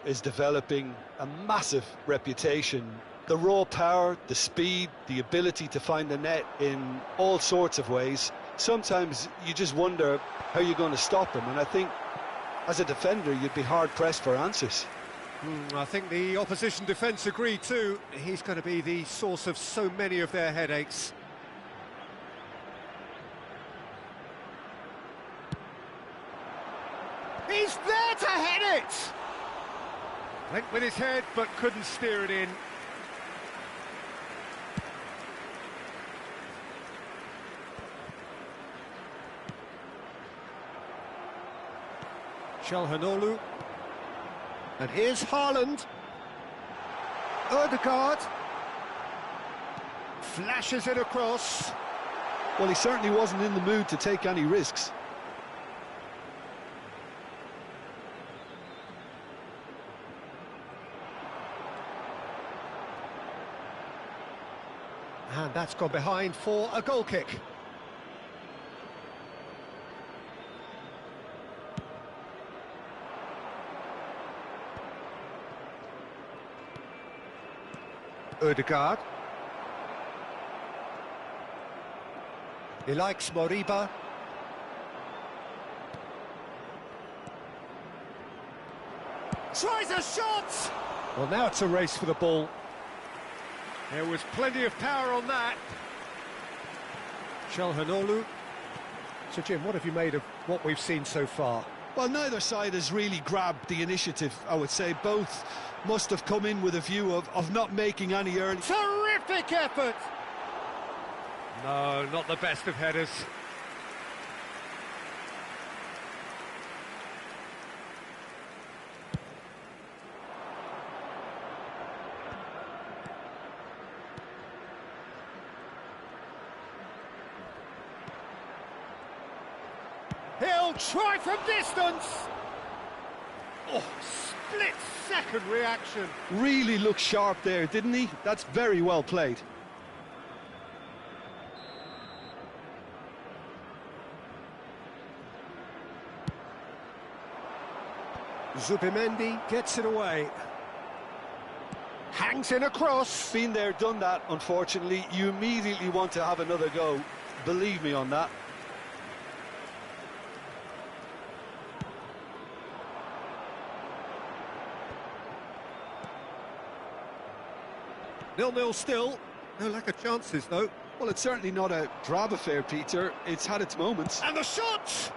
is developing a massive reputation. The raw power, the speed, the ability to find the net in all sorts of ways. Sometimes you just wonder how you're going to stop him, and I think as a defender you'd be hard-pressed for answers. I think the opposition defence agree too. He's going to be the source of so many of their headaches. He's there to head it! Went with his head, but couldn't steer it in. Çalhanoğlu. And here's Haaland. Ødegaard. Flashes it across. Well, he certainly wasn't in the mood to take any risks. And that's gone behind for a goal kick. Ødegaard. He likes Moriba. Tries a shot! Well, now it's a race for the ball. There was plenty of power on that. Çalhanoğlu. So, Jim, what have you made of what we've seen so far? Well, neither side has really grabbed the initiative, I would say. Both must have come in with a view of not making any early... Terrific effort! No, not the best of headers. He'll try from distance! Oh, split-second reaction. Really looked sharp there, didn't he? That's very well played. Zubimendi gets it away. Hangs in a cross. Been there, done that, unfortunately. You immediately want to have another go. Believe me on that. Nil-nil still. No lack of chances, though. Well, it's certainly not a drab affair, Peter. It's had its moments. And the shot!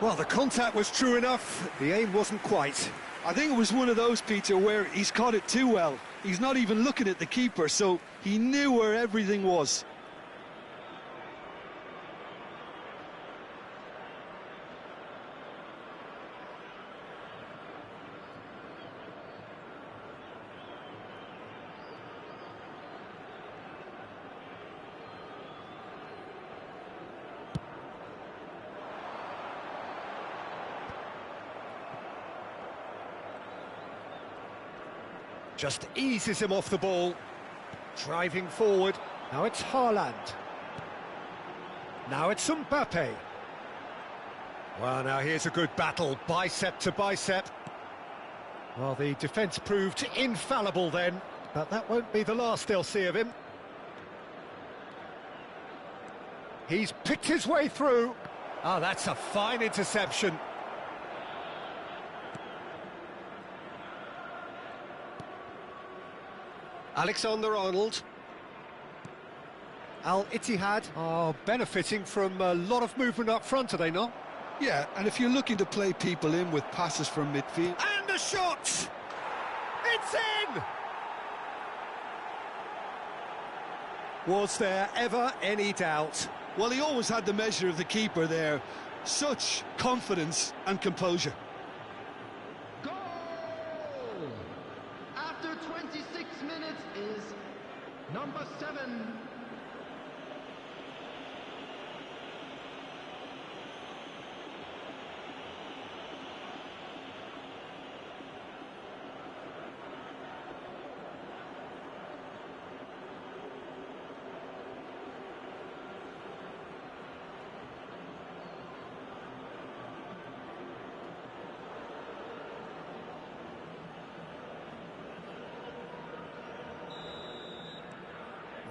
Well, the contact was true enough. The aim wasn't quite. I think it was one of those, Peter, where he's caught it too well. He's not even looking at the keeper, so he knew where everything was. Just eases him off the ball. Driving forward. Now it's Haaland. Now it's Mbappe. Well, now here's a good battle, bicep to bicep. Well, the defence proved infallible then, but that won't be the last they'll see of him. He's picked his way through. Oh, that's a fine interception. Alexander-Arnold. Al-Ittihad are benefiting from a lot of movement up front, are they not? Yeah, and if you're looking to play people in with passes from midfield... And a shot! It's in! Was there ever any doubt? Well, he always had the measure of the keeper there. Such confidence and composure. Goal! After 26 minutes is number 7.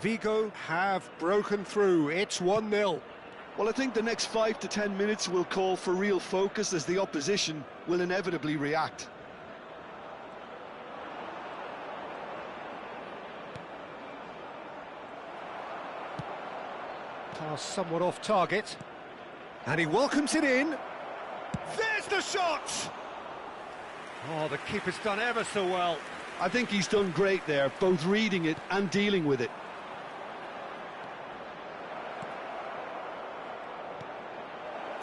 Vigo have broken through. It's 1-0. Well, I think the next 5 to 10 minutes will call for real focus as the opposition will inevitably react. Pass somewhat off target. And he welcomes it in. There's the shot! Oh, the keeper's done ever so well. I think he's done great there, both reading it and dealing with it.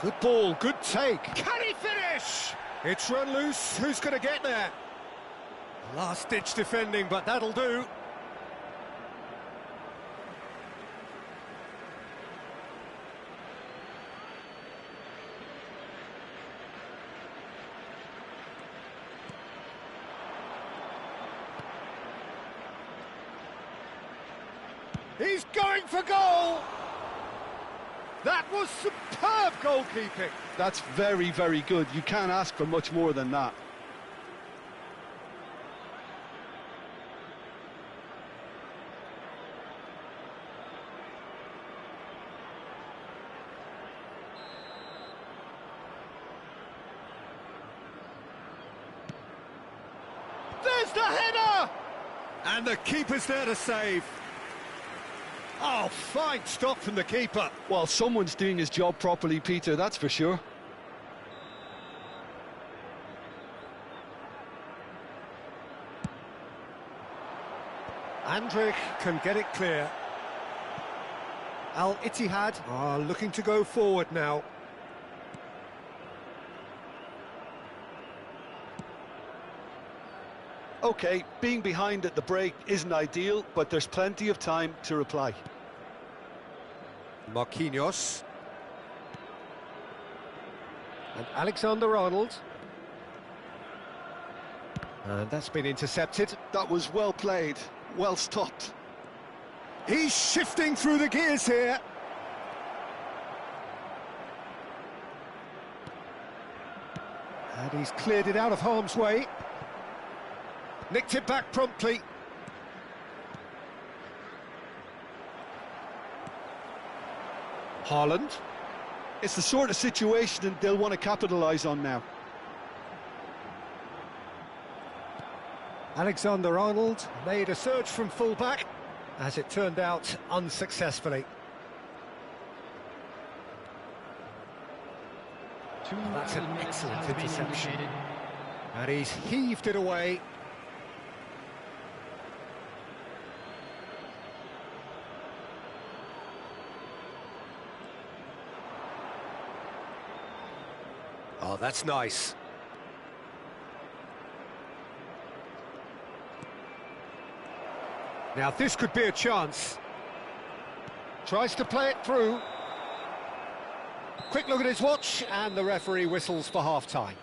Good ball, good take. Can he finish? It's run loose. Who's going to get there? Last-ditch defending, but that'll do. He's going for goal! That was superb goalkeeping. That's very, very good. You can't ask for much more than that. There's the header! And the keeper's there to save. Oh, fine stop from the keeper. Well, someone's doing his job properly, Peter, that's for sure. Andrich can get it clear. Al Ittihad are looking to go forward now. OK, being behind at the break isn't ideal, but there's plenty of time to reply. Marquinhos. And Alexander-Arnold. And that's been intercepted. That was well played, well stopped. He's shifting through the gears here. And he's cleared it out of harm's way. Nicked it back promptly. Haaland. It's the sort of situation that they'll want to capitalise on now. Alexander-Arnold made a surge from full-back, as it turned out unsuccessfully. That's an excellent interception. And he's heaved it away. Oh, that's nice. Now this could be a chance. Tries to play it through. Quick look at his watch, and the referee whistles for half-time.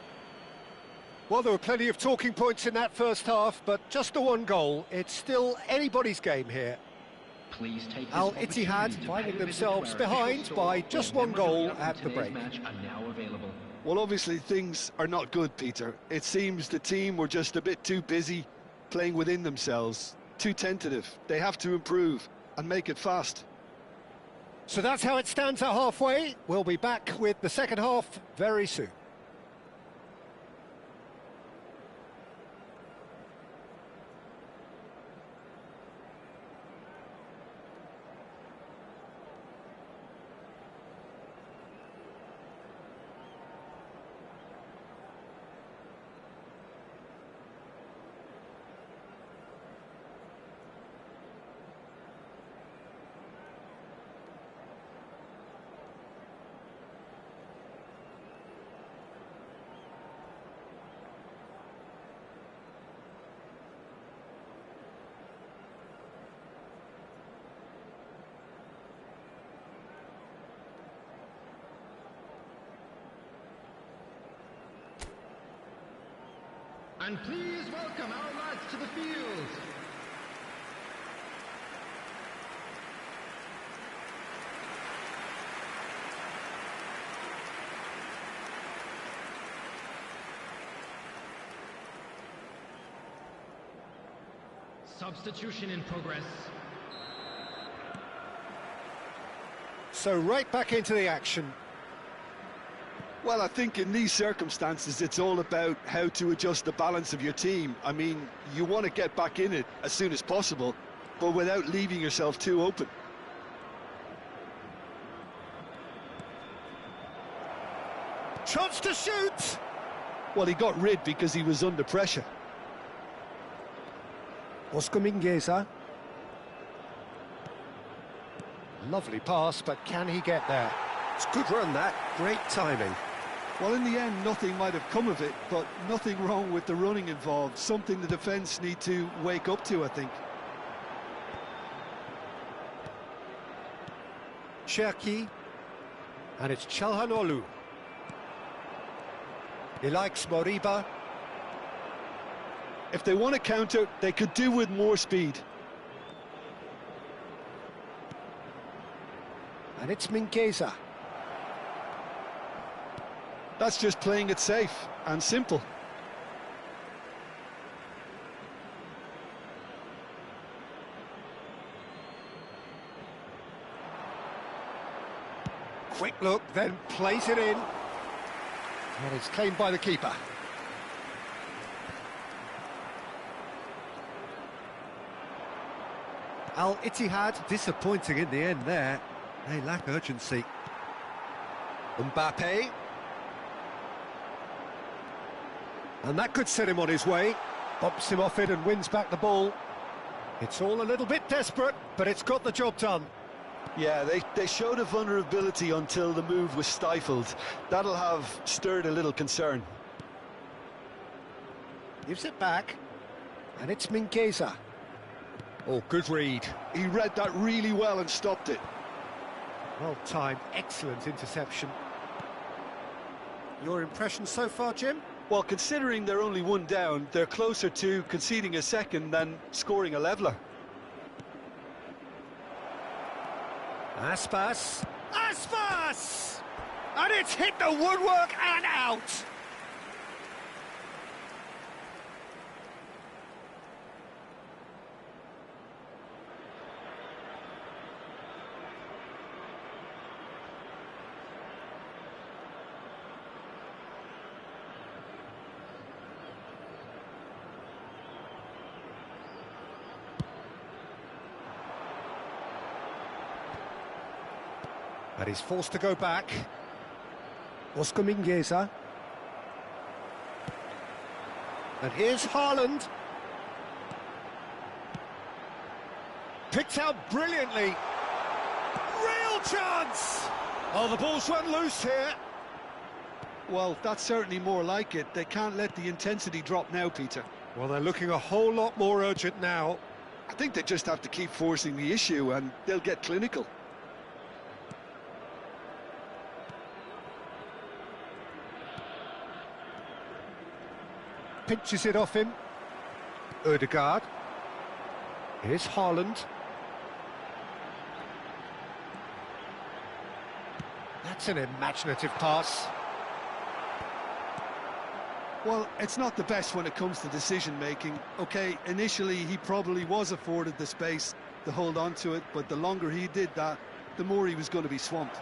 Well, there were plenty of talking points in that first half, but just the one goal. It's still anybody's game here. Al Ittihad finding themselves behind by just one goal at the break. Well, obviously things are not good, Peter. It seems the team were just a bit too busy playing within themselves, too tentative. They have to improve and make it fast. So that's how it stands at halfway. We'll be back with the second half very soon. And please welcome our lads to the field. Substitution in progress. so right back into the action. Well, I think in these circumstances, it's all about how to adjust the balance of your team. I mean, you want to get back in it as soon as possible, but without leaving yourself too open. Chance to shoot! Well, he got rid because he was under pressure. Oscar Mingueza. Lovely pass, but can he get there? It's a good run, that. Great timing. Well, in the end, nothing might have come of it, but nothing wrong with the running involved. Something the defence need to wake up to, I think. Cherki. And it's Çalhanoğlu. He likes Moriba. If they want to counter, they could do with more speed. And it's Mingueza. That's just playing it safe and simple. Quick look, then plays it in. And it's claimed by the keeper. Al Ittihad disappointing in the end there. They lack urgency. Mbappe. And that could set him on his way. Bumps him off it and wins back the ball. It's all a little bit desperate, but it's got the job done. Yeah, they showed a vulnerability until the move was stifled. That'll have stirred a little concern. Gives it back. And it's Mingueza. Oh, good read. He read that really well and stopped it. Well timed, excellent interception. Your impression so far, Jim? Well, considering they're only one down, they're closer to conceding a second than scoring a leveller. Aspas. Aspas! And it's hit the woodwork and out! And he's forced to go back. Oscar Mingueza. And here's Haaland. Picked out brilliantly. Real chance! Oh, the ball's run loose here. Well, that's certainly more like it. They can't let the intensity drop now, Peter. Well, they're looking a whole lot more urgent now. I think they just have to keep forcing the issue and they'll get clinical. Pinches it off him. Ødegaard. Here's Haaland. That's an imaginative pass. Well, it's not the best when it comes to decision-making. OK, initially he probably was afforded the space to hold on to it, but the longer he did that, the more he was going to be swamped.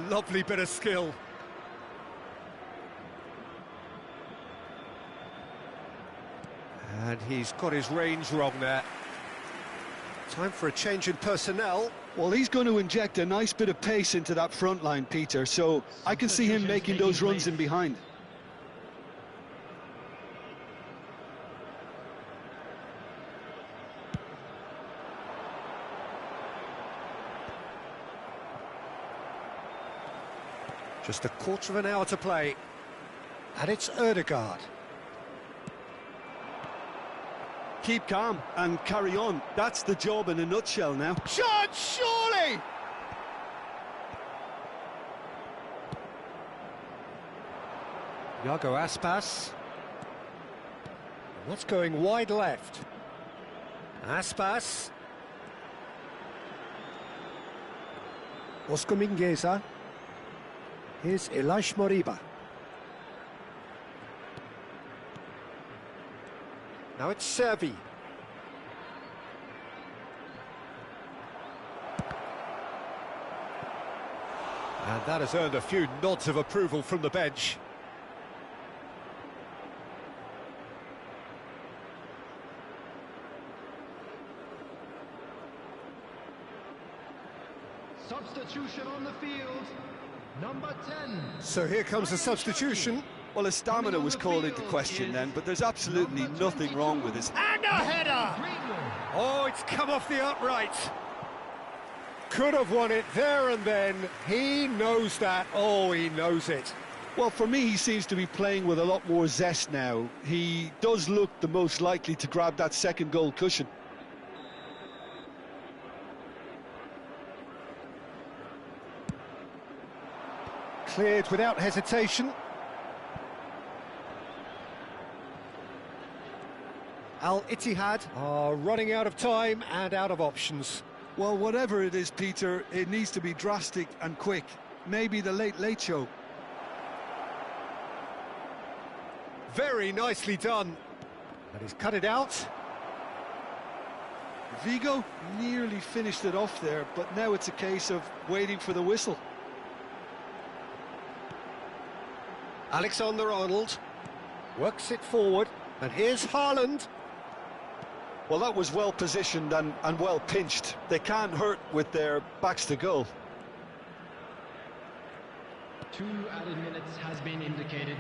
Lovely bit of skill. And he's got his range wrong there. Time for a change in personnel. Well, he's going to inject a nice bit of pace into that front line, Peter, so I can see him making those runs in behind. Just a quarter of an hour to play. And it's Ødegaard. Keep calm and carry on. That's the job in a nutshell now. Chance, surely! Iago Aspas. That's going wide left. Aspas. Oscar Mingueza. Here's Elash Moriba. Now it's Servi. That has earned a few nods of approval from the bench. Substitution on the field. Number 10. So here comes the substitution. Well, his stamina was called into question then, but there's absolutely nothing wrong with his... And a header! Oh, it's come off the upright. Could have won it there and then. He knows that. Oh, he knows it. Well, for me, he seems to be playing with a lot more zest now. He does look the most likely to grab that second goal cushion. Cleared without hesitation. Al-Ittihad are running out of time and out of options. Well, whatever it is, Peter, it needs to be drastic and quick. Maybe the late show. Very nicely done. But he's cut it out. Vigo nearly finished it off there, but now it's a case of waiting for the whistle. Alexander-Arnold works it forward, and here's Haaland. Well, that was well positioned and well pinched. They can't hurt with their backs to goal. 2 added minutes has been indicated.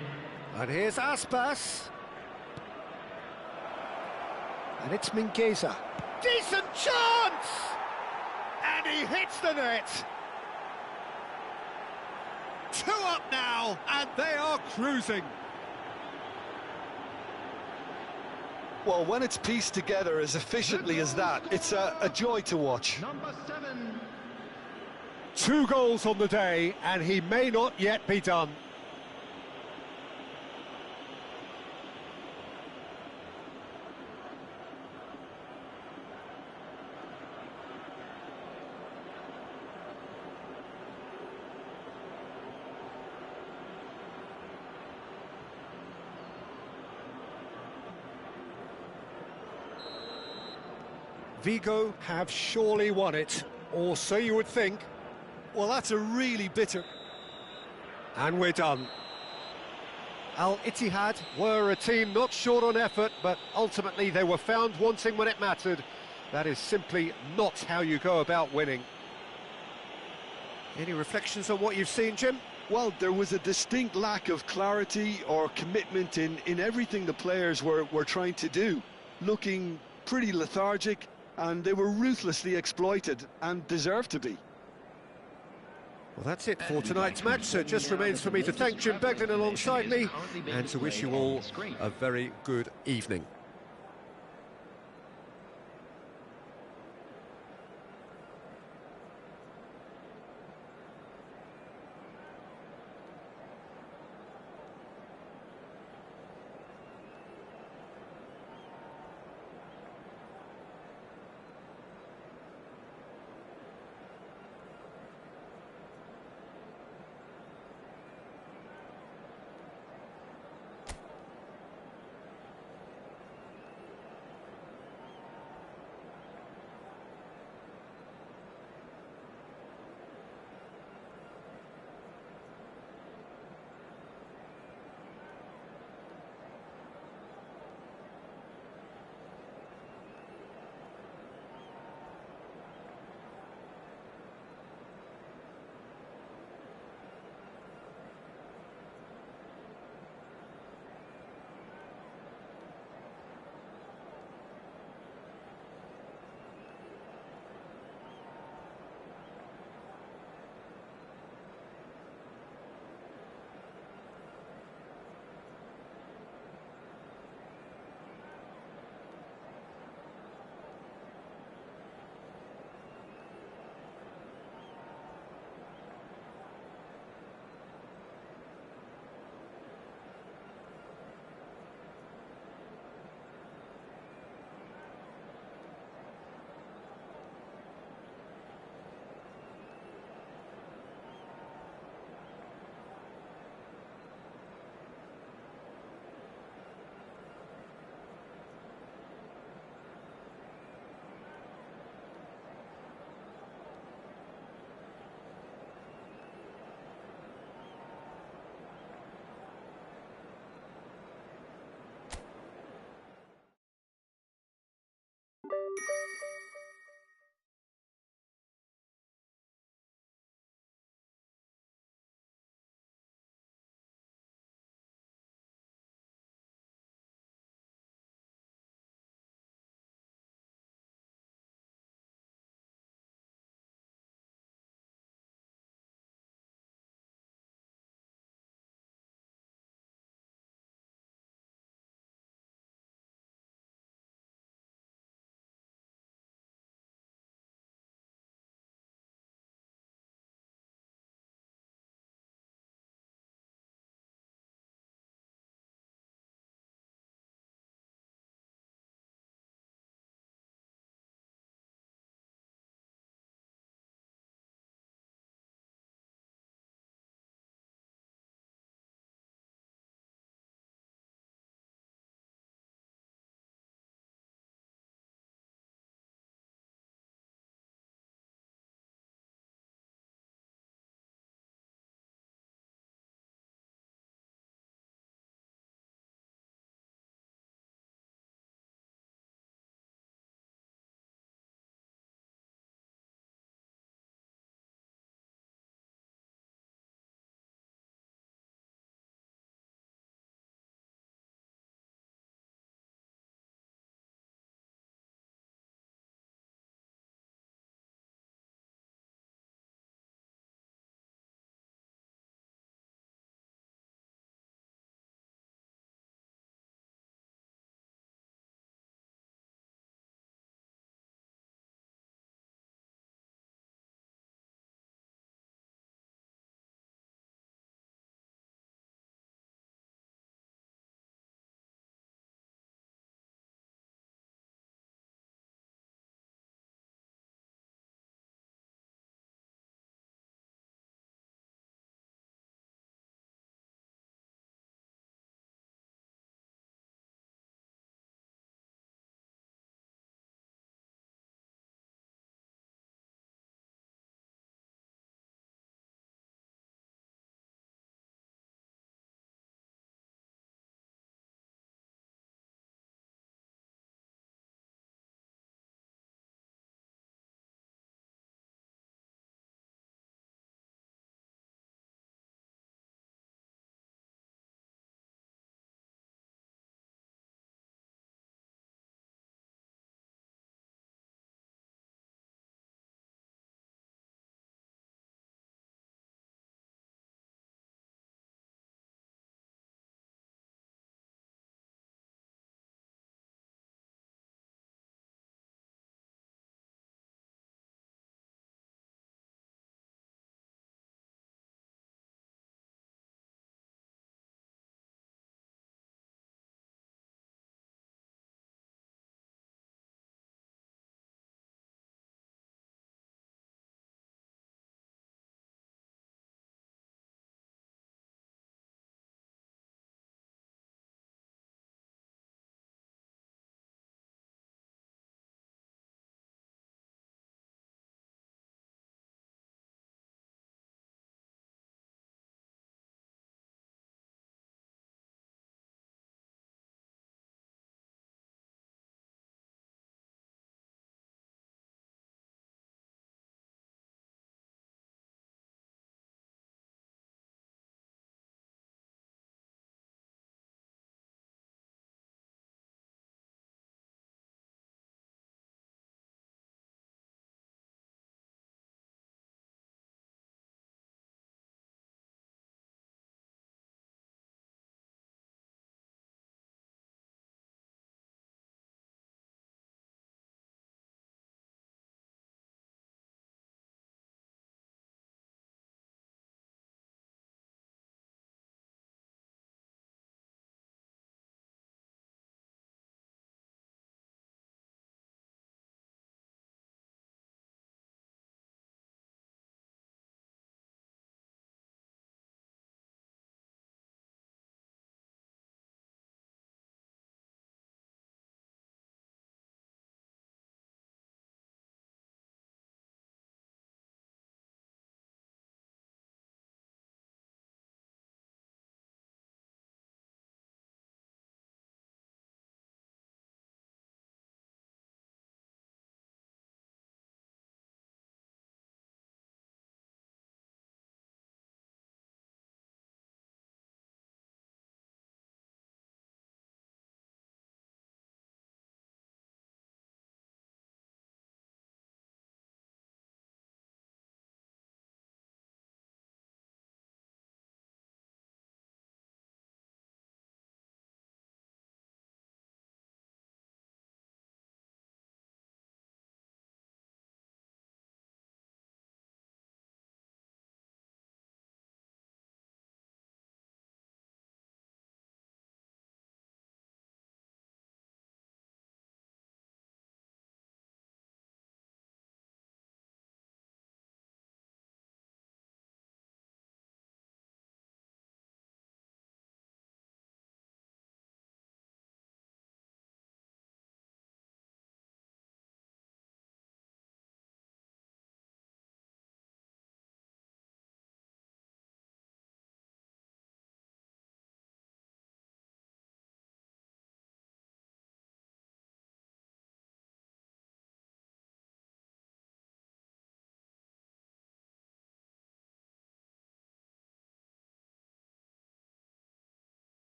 And here's Aspas. And it's Mingueza. Decent chance! And he hits the net. 2 up now, and they are cruising. Well, when it's pieced together as efficiently as that, it's a joy to watch. Number 7. 2 goals on the day, and he may not yet be done. Vigo have surely won it, or so you would think. Well, that's a really bitter... And we're done. Al-Ittihad were a team not short on effort, but ultimately they were found wanting when it mattered. That is simply not how you go about winning. Any reflections on what you've seen, Jim? Well, there was a distinct lack of clarity or commitment in everything the players were trying to do. Looking pretty lethargic, and they were ruthlessly exploited and deserved to be. Well, that's it for tonight's match, so it just remains for me to thank Jim Beglin alongside me and to wish you all a very good evening.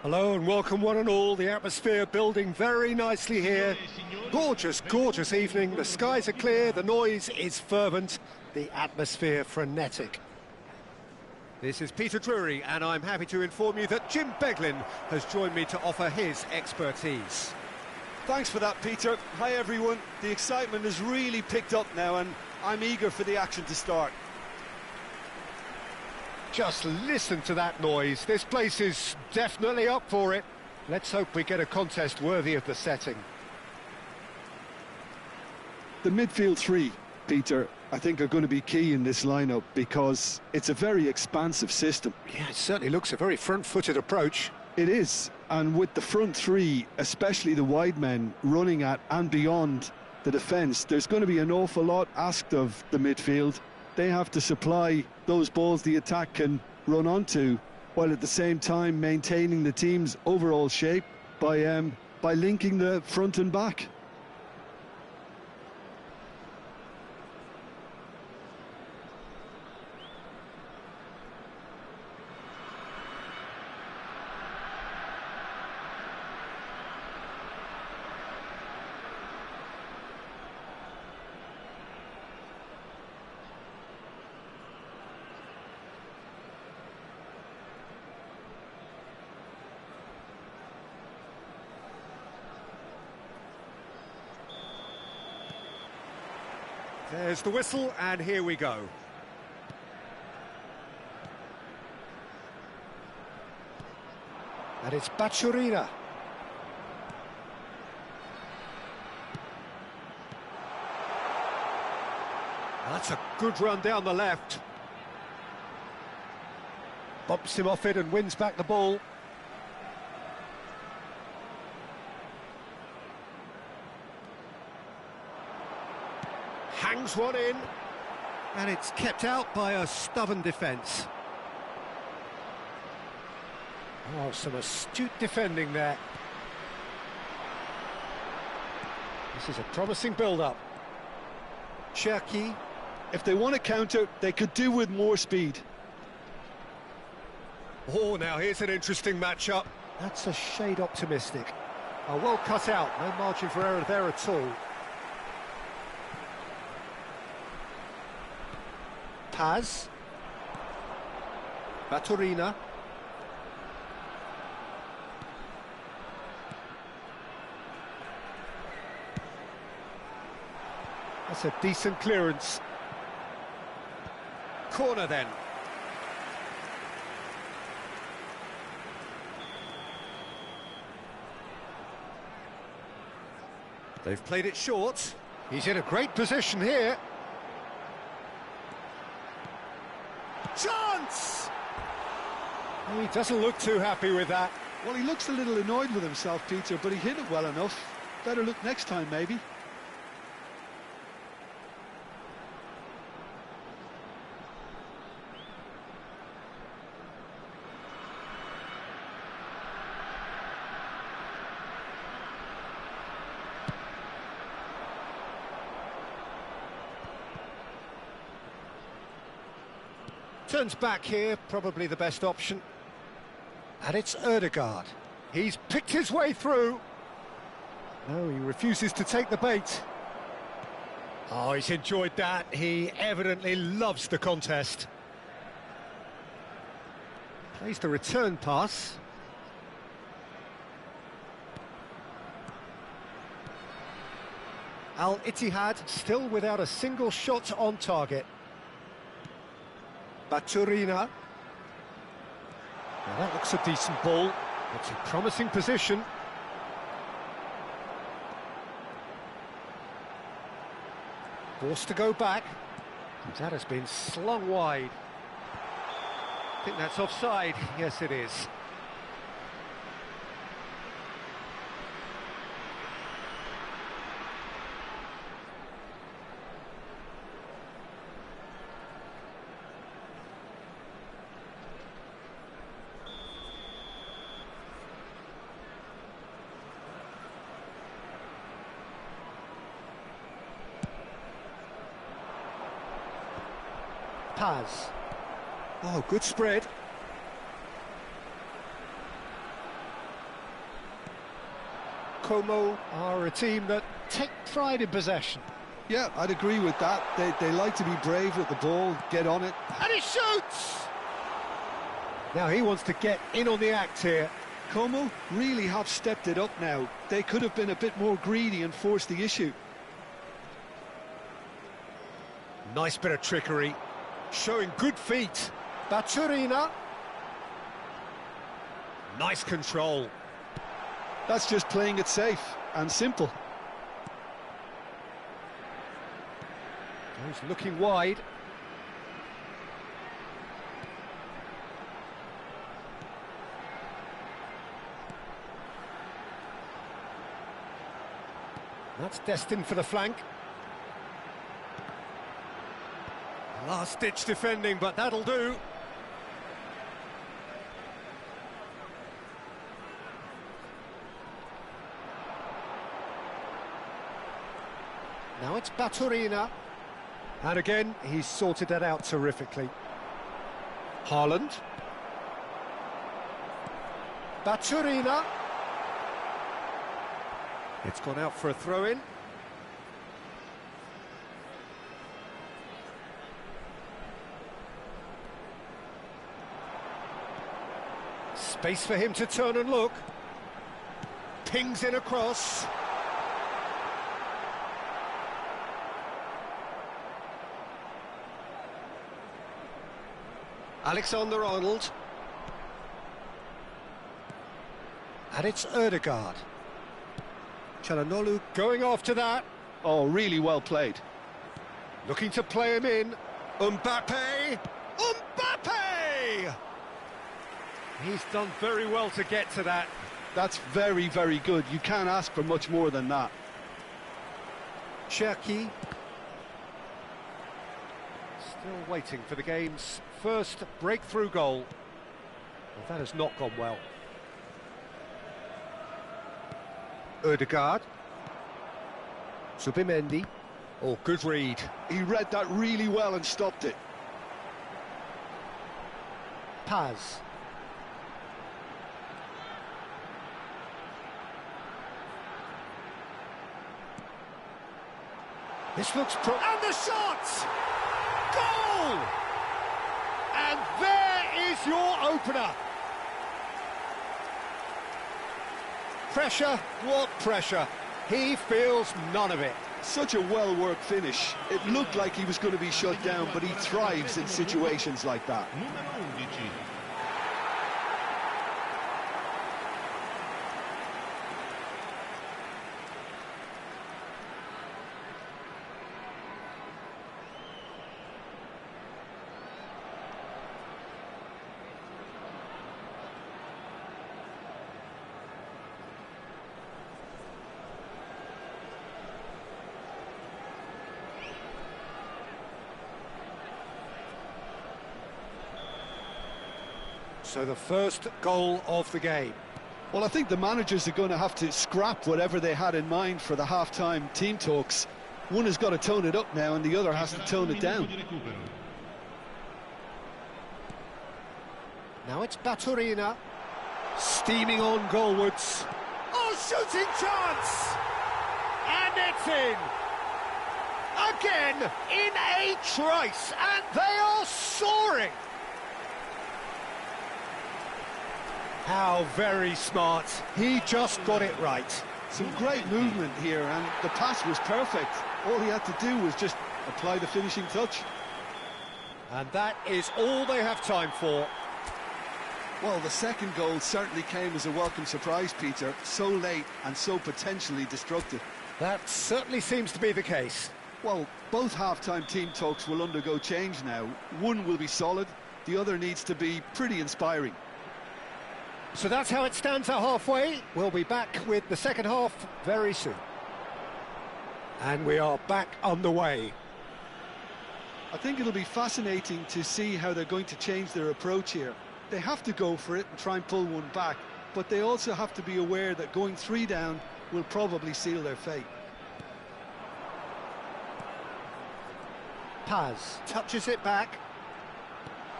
Hello and welcome one and all. The atmosphere building very nicely here. Gorgeous, gorgeous evening. The skies are clear, the noise is fervent, the atmosphere frenetic. This is Peter Drury and I'm happy to inform you that Jim Beglin has joined me to offer his expertise. Thanks for that, Peter. Hi everyone. The excitement has really picked up now and I'm eager for the action to start. Just listen to that noise. This place is definitely up for it. Let's hope we get a contest worthy of the setting. The midfield three, Peter, I think are going to be key in this lineup because it's a very expansive system. Yeah, it certainly looks a very front-footed approach. It is, and with the front three, especially the wide men running at and beyond the defence, there's going to be an awful lot asked of the midfield. They have to supply those balls the attack can run onto, while at the same time maintaining the team's overall shape by linking the front and back. There's the whistle, and here we go. And it's Baturina. That's a good run down the left. Bumps him off it and wins back the ball. Hangs one in, and it's kept out by a stubborn defence. Oh, some astute defending there. This is a promising build-up. Cherki. If they want to counter, they could do with more speed. Oh, now here's an interesting matchup. That's a shade optimistic. Oh, well cut out, no margin for error there at all. Paz. Baturina. That's a decent clearance. Corner then. They've played it short. He's in a great position here. Chance! He doesn't look too happy with that. Well, he looks a little annoyed with himself, Peter, but he hit it well enough. Better look next time, maybe. Turns back here, probably the best option. And it's Ødegaard. He's picked his way through. No, he refuses to take the bait. Oh, he's enjoyed that. He evidently loves the contest. Plays the return pass. Al-Ittihad still without a single shot on target. Baturina. Now that looks a decent ball. It's a promising position. Forced to go back. That has been slung wide. I think that's offside. Yes, it is. Paz. Oh, good spread. Como are a team that take pride in possession. Yeah, I'd agree with that. They like to be brave with the ball, get on it. And he shoots! Now he wants to get in on the act here. Como really have stepped it up now. They could have been a bit more greedy and forced the issue. Nice bit of trickery. Showing good feet. Baturina. Nice control. That's just playing it safe and simple. He's looking wide. That's destined for the flank. Last-ditch defending, but that'll do. Now it's Baturina. And again, he's sorted that out terrifically. Haaland. Baturina. It's gone out for a throw-in. Space for him to turn and look. Pings in across. Alexander-Arnold. And it's Ødegaard. Çalhanoğlu going after that. Oh, really well played. Looking to play him in. Mbappe! Mbappe! He's done very well to get to that. That's very, very good. You can't ask for much more than that. Cherki. Still waiting for the game's first breakthrough goal. Well, that has not gone well. Ødegaard. Subimendi. Oh, good read. He read that really well and stopped it. Paz. This looks and the shot! Goal! And there is your opener. Pressure, what pressure? He feels none of it. Such a well-worked finish. It looked like he was going to be shut down, but he thrives in situations like that. So the first goal of the game. Well, I think the managers are going to have to scrap whatever they had in mind for the half-time team talks. One has got to tone it up now and the other has to tone it down. Now it's Baturina. Steaming on goalwards. Oh, shooting chance! And it's in! Again, in a trice, and they are soaring! How very smart. He just got it right. Some great movement here, and the pass was perfect. All he had to do was just apply the finishing touch. And that is all they have time for. Well, the second goal certainly came as a welcome surprise, Peter. So late and so potentially destructive. That certainly seems to be the case. Well, both half-time team talks will undergo change now. One will be solid, the other needs to be pretty inspiring. So that's how it stands at halfway. We'll be back with the second half very soon. And we are back on the way. I think it'll be fascinating to see how they're going to change their approach here. They have to go for it and try and pull one back, but they also have to be aware that going 3 down will probably seal their fate. Paz touches it back.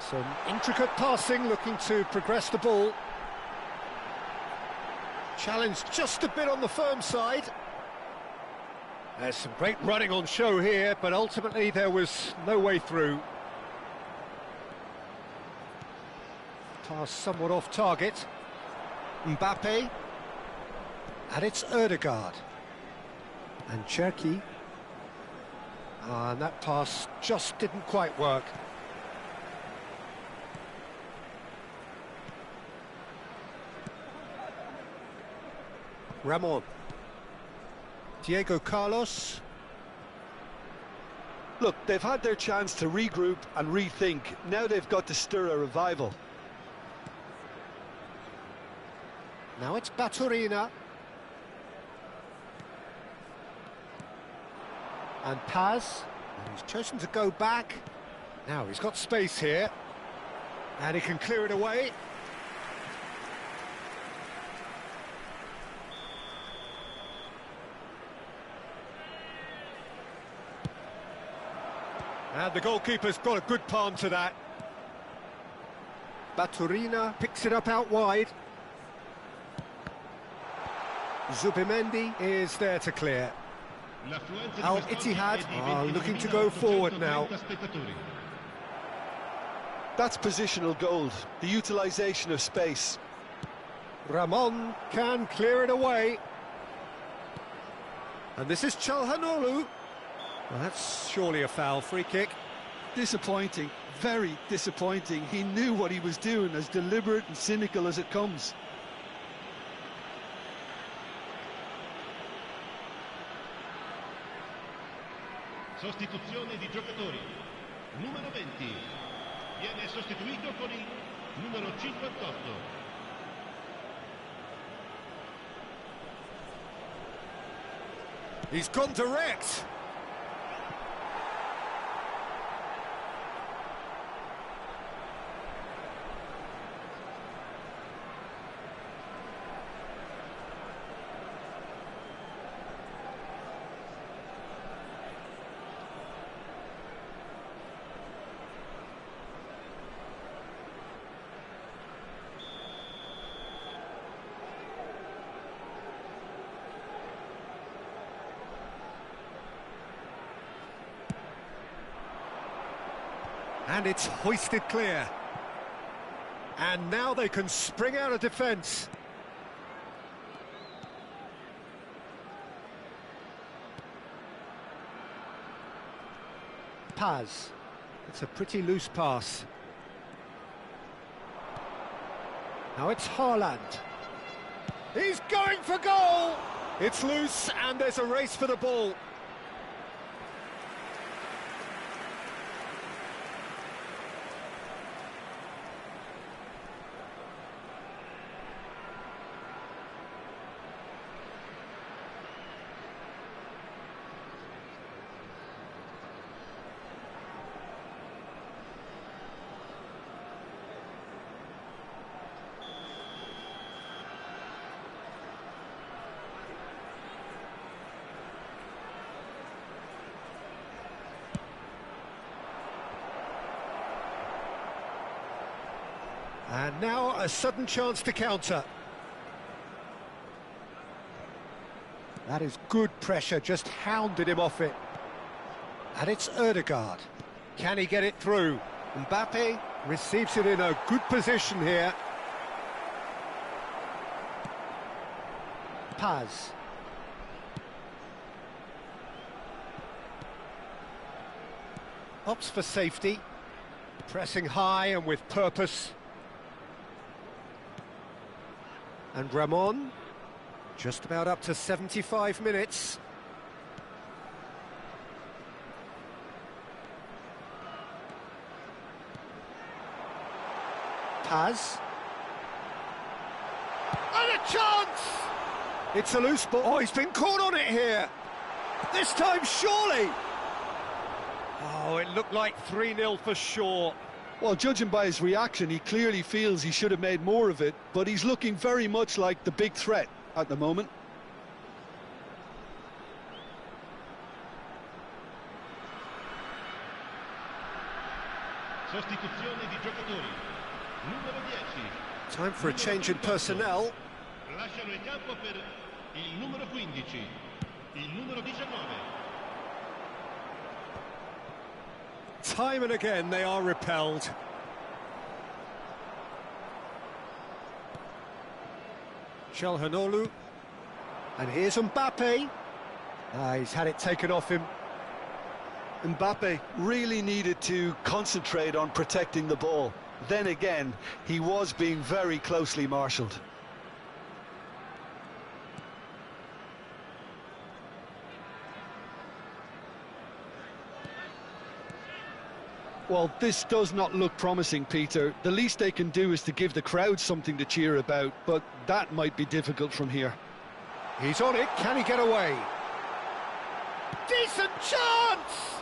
Some intricate passing, looking to progress the ball. Challenge just a bit on the firm side. There's some great running on show here, but ultimately there was no way through. Pass somewhat off target. Mbappe. And it's Ødegaard. And Cherki. And that pass just didn't quite work. Ramon. Diego Carlos. Look, they've had their chance to regroup and rethink. Now they've got to stir a revival. Now it's Baturina. And Paz. And he's chosen to go back. Now he's got space here. And he can clear it away. And the goalkeeper's got a good palm to that. Baturina picks it up out wide. Zubimendi is there to clear. Al Ittihad are looking to go forward now. That's positional gold, the utilisation of space. Ramon can clear it away. And this is Çalhanoğlu. Well, that's surely a foul, free kick. Disappointing, very disappointing. He knew what he was doing, as deliberate and cynical as it comes. Sostituzione di giocatori. Numero 20 viene sostituito con il numero 58. He's gone direct. And it's hoisted clear. And now they can spring out of defence. Paz. It's a pretty loose pass. Now it's Haaland. He's going for goal! It's loose and there's a race for the ball. And now a sudden chance to counter. That is good pressure, just hounded him off it. And it's Ødegaard. Can he get it through? Mbappe receives it in a good position here. Paz. Opts for safety. Pressing high and with purpose. And Ramon, just about up to 75 minutes. Paz. And a chance! It's a loose ball. Oh, he's been caught on it here. This time, surely. Oh, it looked like 3-0 for sure. Well, judging by his reaction, he clearly feels he should have made more of it, but he's looking very much like the big threat at the moment. Sostituzione di giocatori. Numero 10. Time for a change in personnel. Lasciano il campo per il numero 15, il numero 19. Time and again they are repelled. Çalhanoğlu. And here's Mbappe. He's had it taken off him. Mbappe really needed to concentrate on protecting the ball. Then again, he was being very closely marshalled. Well, this does not look promising, Peter. The least they can do is to give the crowd something to cheer about, but that might be difficult from here. He's on it, can he get away? Decent chance!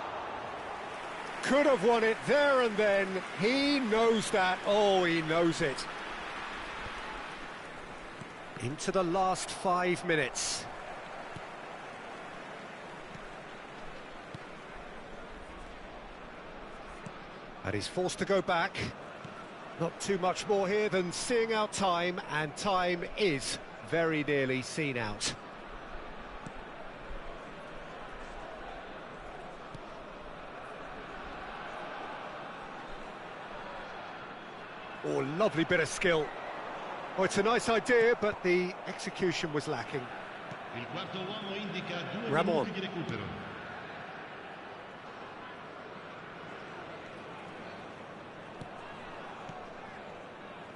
Could have won it there and then. He knows that. Oh, he knows it. Into the last 5 minutes. And he's forced to go back. Not too much more here than seeing out time, and time is very nearly seen out. Oh, lovely bit of skill. Oh, it's a nice idea, but the execution was lacking. Il quarto uomo indica 2 Ramon. minuti di recupero.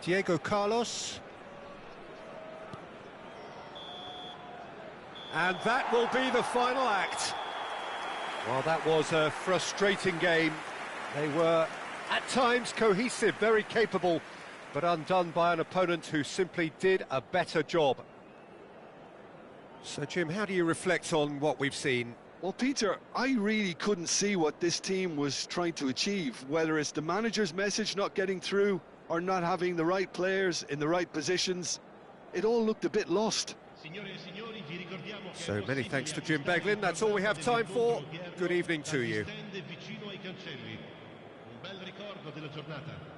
Diego Carlos. And that will be the final act. Well, that was a frustrating game. They were, at times, cohesive, very capable, but undone by an opponent who simply did a better job. So, Jim, how do you reflect on what we've seen? Well, Peter, I really couldn't see what this team was trying to achieve, whether it's the manager's message not getting through or not having the right players in the right positions. It all looked a bit lost. So many thanks to Jim Beglin. That's all we have time for. Good evening to you. Un bel ricordo della giornata.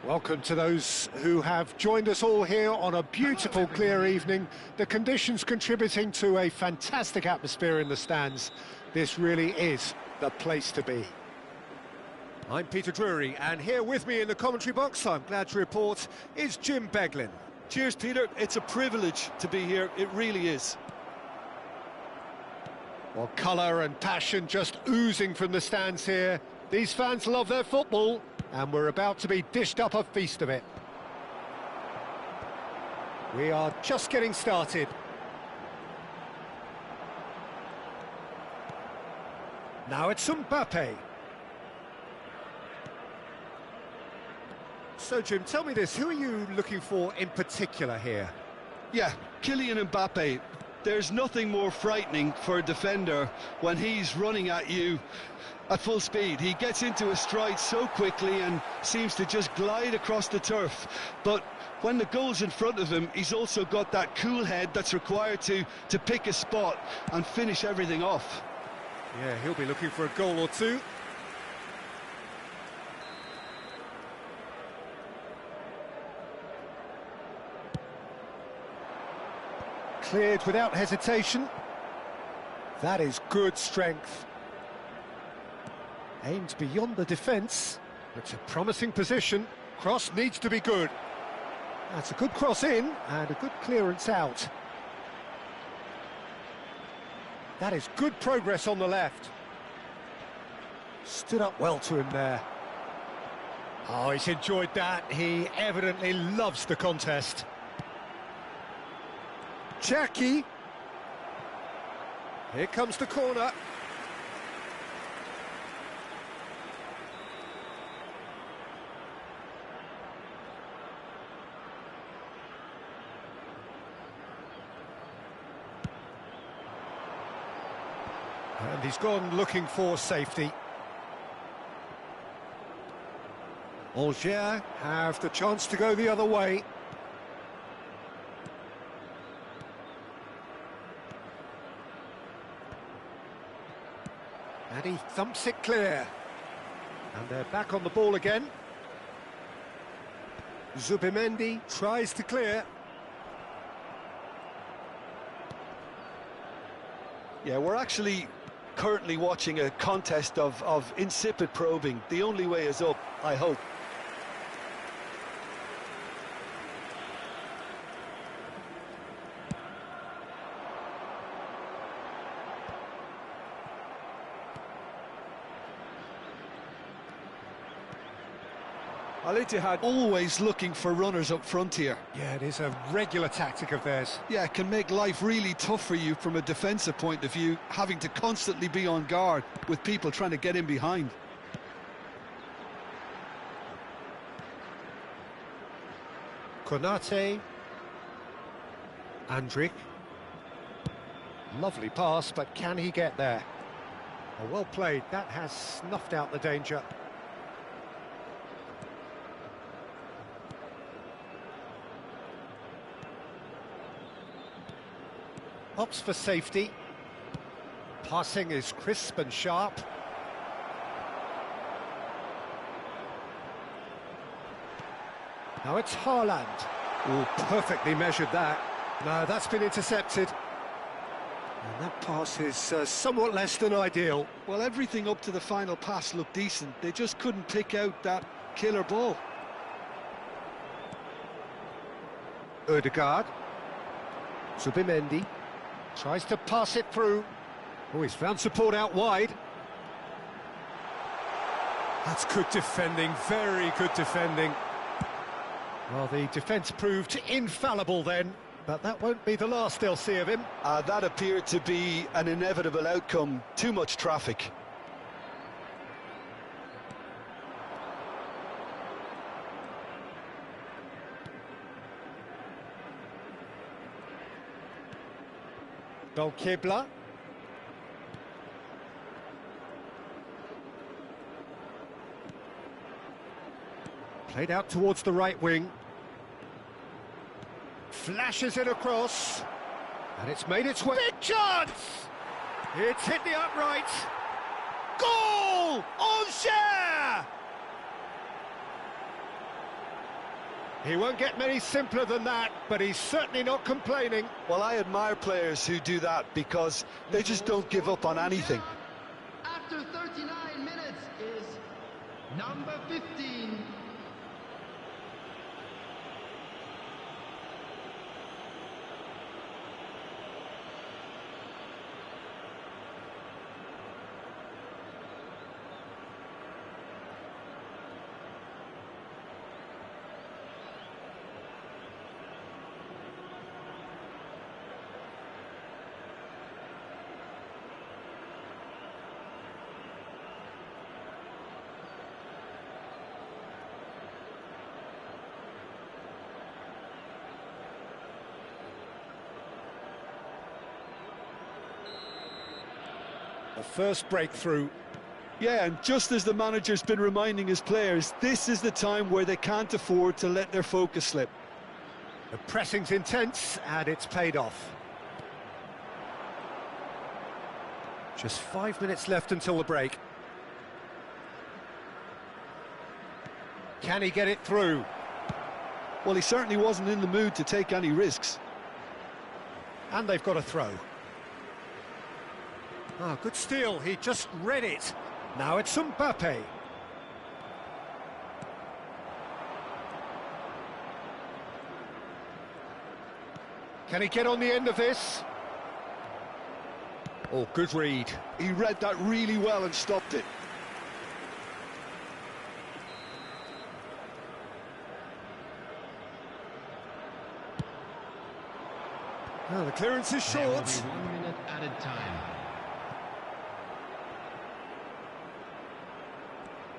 Welcome to those who have joined us all here on a beautiful, clear evening. The conditions contributing to a fantastic atmosphere in the stands. This really is the place to be. I'm Peter Drury, and here with me in the commentary box, I'm glad to report, is Jim Beglin. Cheers, Peter. It's a privilege to be here. It really is. Well, colour and passion just oozing from the stands here. These fans love their football, and we're about to be dished up a feast of it. We are just getting started. Now it's Mbappe. So, Jim, tell me this, who are you looking for in particular here? Yeah, Kylian Mbappe. There's nothing more frightening for a defender when he's running at you at full speed. He gets into a stride so quickly and seems to just glide across the turf. But when the goal's in front of him, he's also got that cool head that's required to pick a spot and finish everything off. Yeah, he'll be looking for a goal or two. Cleared without hesitation. That is good strength. Aimed beyond the defence. It's a promising position. Cross needs to be good. That's a good cross in and a good clearance out. That is good progress on the left. Stood up well to him there. Oh, he's enjoyed that. He evidently loves the contest. Jackie. Here comes the corner. And he's gone looking for safety. Angers have the chance to go the other way. And he thumps it clear. And they're back on the ball again. Zubimendi tries to clear. Yeah, we're actually currently watching a contest of insipid probing. The only way is up, I hope. Al-Ittihad always looking for runners up front here. Yeah, it is a regular tactic of theirs. Yeah, it can make life really tough for you from a defensive point of view, having to constantly be on guard with people trying to get in behind. Konate. Andrik. Lovely pass, but can he get there? Oh, well played. That has snuffed out the danger. Opts for safety. Passing is crisp and sharp. Now it's Haaland. Oh, perfectly measured that. No, that's been intercepted. And that pass is somewhat less than ideal. Well, everything up to the final pass looked decent. They just couldn't pick out that killer ball. Ødegaard. Zubimendi. Tries to pass it through. Oh, he's found support out wide. That's good defending, very good defending. Well, the defence proved infallible then, but that won't be the last they'll see of him. That appeared to be an inevitable outcome. Too much traffic. Belkebla. Played out towards the right wing. Flashes it across. And it's made its way. Big chance! It's hit the upright. Goal! Angers! He won't get many simpler than that, but he's certainly not complaining. Well, I admire players who do that because they just don't give up on anything. After 39 minutes is number 15. The first breakthrough. Yeah, and just as the manager's been reminding his players, this is the time where they can't afford to let their focus slip. The pressing's intense, and it's paid off. Just 5 minutes left until the break. Can he get it through? Well, he certainly wasn't in the mood to take any risks. And they've got a throw. Ah, good steal, he just read it. Now it's Mbappe. Can he get on the end of this? Oh, good read. He read that really well and stopped it. Oh, the clearance is short. There will be 1 minute added time.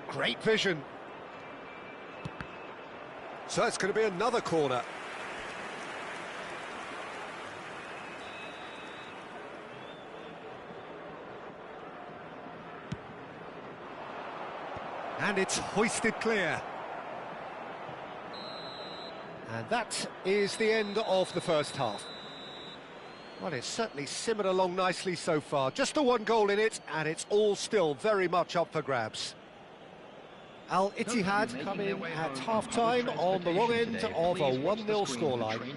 Great vision. So it's going to be another corner. And it's hoisted clear. And that is the end of the first half. Well, it's certainly simmered along nicely so far. Just the one goal in it, and it's all still very much up for grabs. Al Ittihad come in at half-time on the wrong end of a 1-0 scoreline.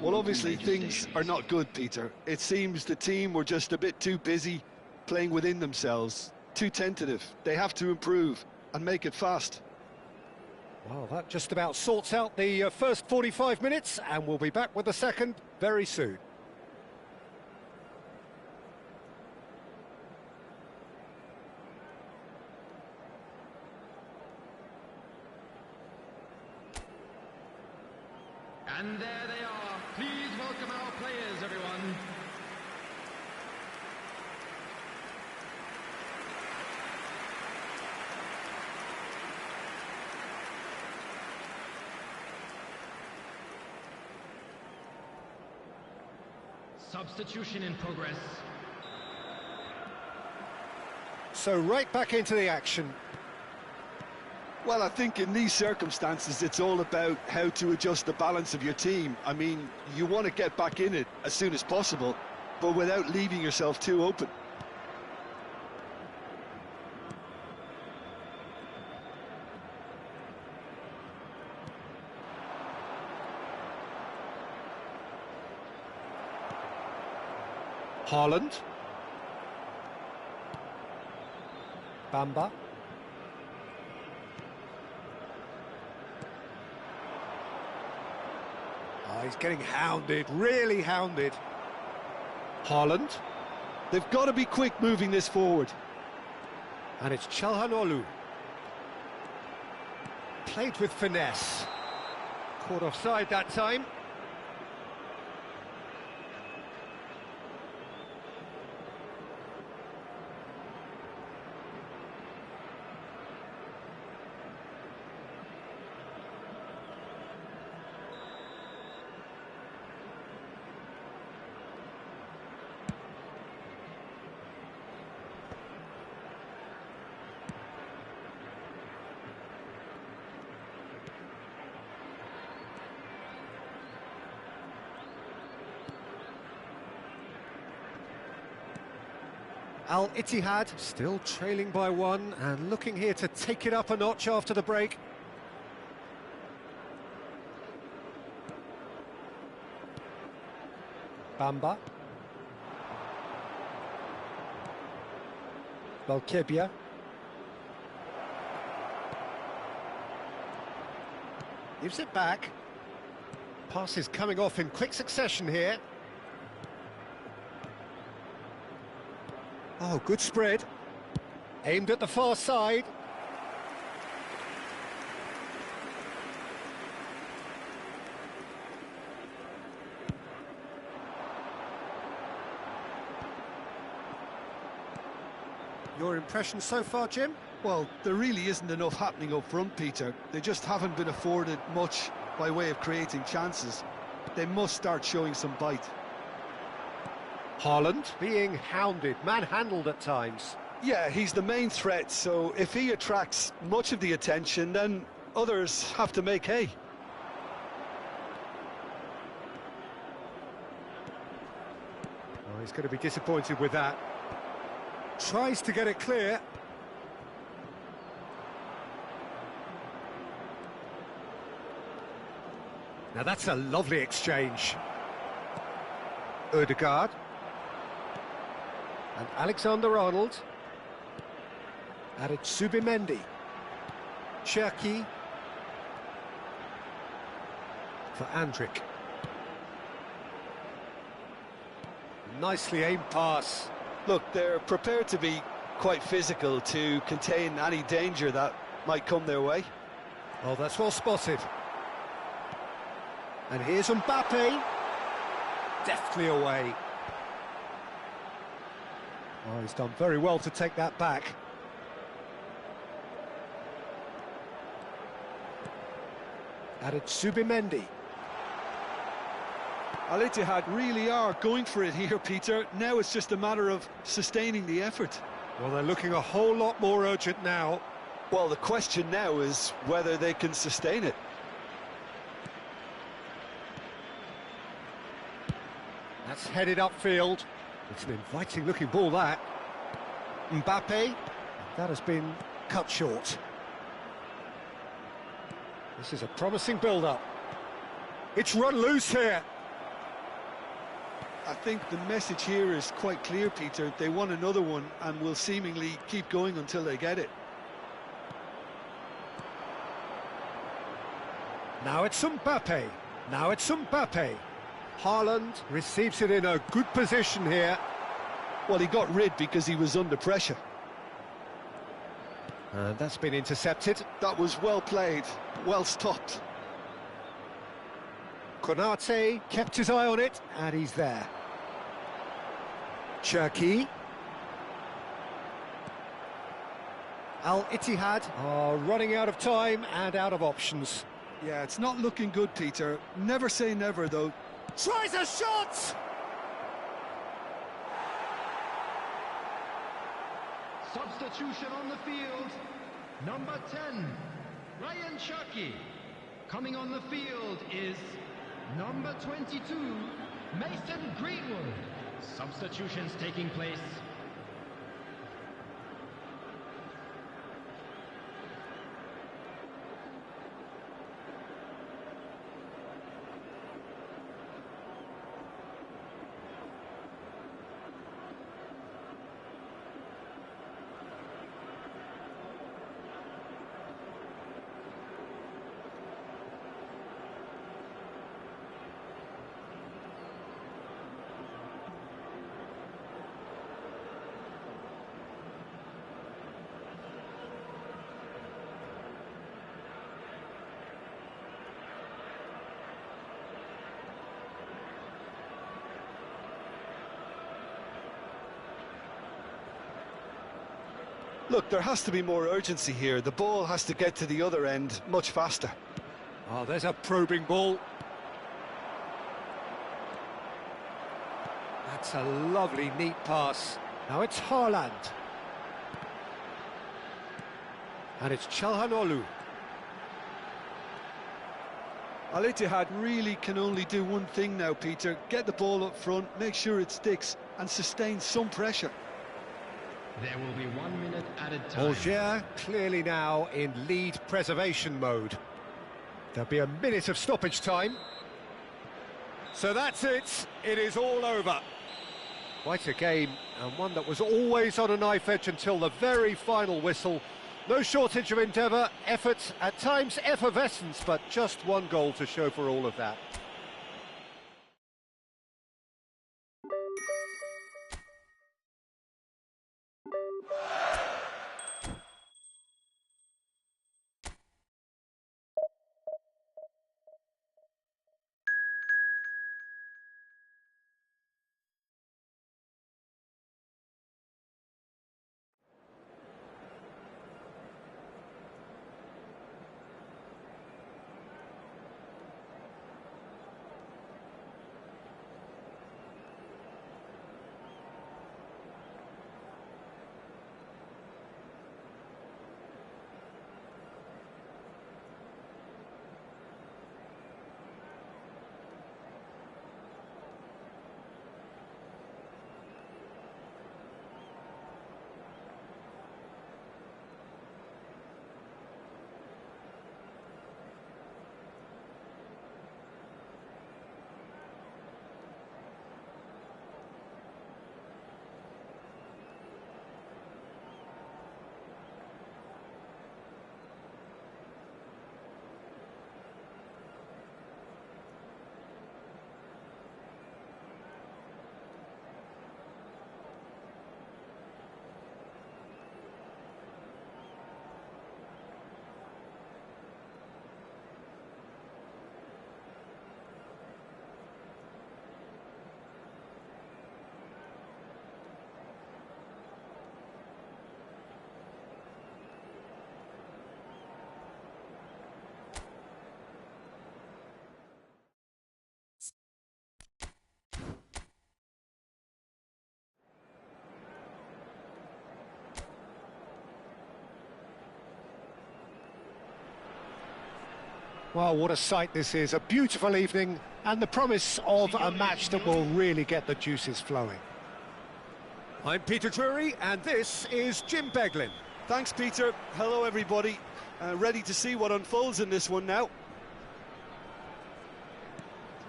Well, obviously things are not good, Peter. It seems the team were just a bit too busy playing within themselves, too tentative. They have to improve and make it fast. Well, that just about sorts out the first 45 minutes, and we'll be back with the second very soon. And there they are. Please welcome our players, everyone. Substitution in progress. So right back into the action. Well, I think in these circumstances, it's all about how to adjust the balance of your team. I mean, you want to get back in it as soon as possible, but without leaving yourself too open. Haaland. Bamba. Oh, he's getting hounded, really hounded. Haaland. They've got to be quick moving this forward. And it's Çalhanoğlu. Played with finesse. Caught offside that time. Al Ittihad still trailing by one and looking here to take it up a notch after the break. Bamba. Valkebia. Gives it back. Passes coming off in quick succession here. Oh, good spread. Aimed at the far side. Your impression so far, Jim? Well, there really isn't enough happening up front, Peter. They just haven't been afforded much by way of creating chances. They must start showing some bite. Haaland being hounded, manhandled at times. Yeah, he's the main threat, so if he attracts much of the attention, then others have to make hay. Oh, he's going to be disappointed with that. Tries to get it clear. Now that's a lovely exchange. Ødegaard. And Alexander-Arnold. Added Subimendi. Cherki. For Andrik. Nicely aimed pass. Look, they're prepared to be quite physical to contain any danger that might come their way. Oh, that's well spotted. And here's Mbappe. Deftly away. Oh, he's done very well to take that back. Added Subimendi. Al Ittihad really are going for it here, Peter. Now it's just a matter of sustaining the effort. Well, they're looking a whole lot more urgent now. Well, the question now is whether they can sustain it. That's headed upfield. It's an inviting-looking ball, that. Mbappe. That has been cut short. This is a promising build-up. It's run loose here. I think the message here is quite clear, Peter. They want another one and will seemingly keep going until they get it. Now it's Mbappe. Now it's Mbappe. Haaland receives it in a good position here. Well, he got rid because he was under pressure. And that's been intercepted. That was well played, well stopped. Konate kept his eye on it, and he's there. Cherki. Al Ittihad are running out of time and out of options. Yeah, it's not looking good, Peter. Never say never, though. Tries a shot! Substitution on the field. Number 10, Ryan Cherki. Coming on the field is number 22, Mason Greenwood. Substitutions taking place. Look, there has to be more urgency here. The ball has to get to the other end much faster. Oh, there's a probing ball. That's a lovely, neat pass. Now it's Haaland. And it's Çalhanoğlu. Al Ittihad really can only do one thing now, Peter. Get the ball up front, make sure it sticks, and sustain some pressure. There will be 1 minute added time. Alger clearly now in lead preservation mode. There'll be a minute of stoppage time. So that's it. It is all over. Quite a game, and one that was always on a knife edge until the very final whistle. No shortage of endeavour, effort, at times effervescence, but just one goal to show for all of that. Well, what a sight this is, a beautiful evening and the promise of a match that will really get the juices flowing. I'm Peter Drury and this is Jim Beglin. Thanks, Peter. Hello, everybody. Ready to see what unfolds in this one now.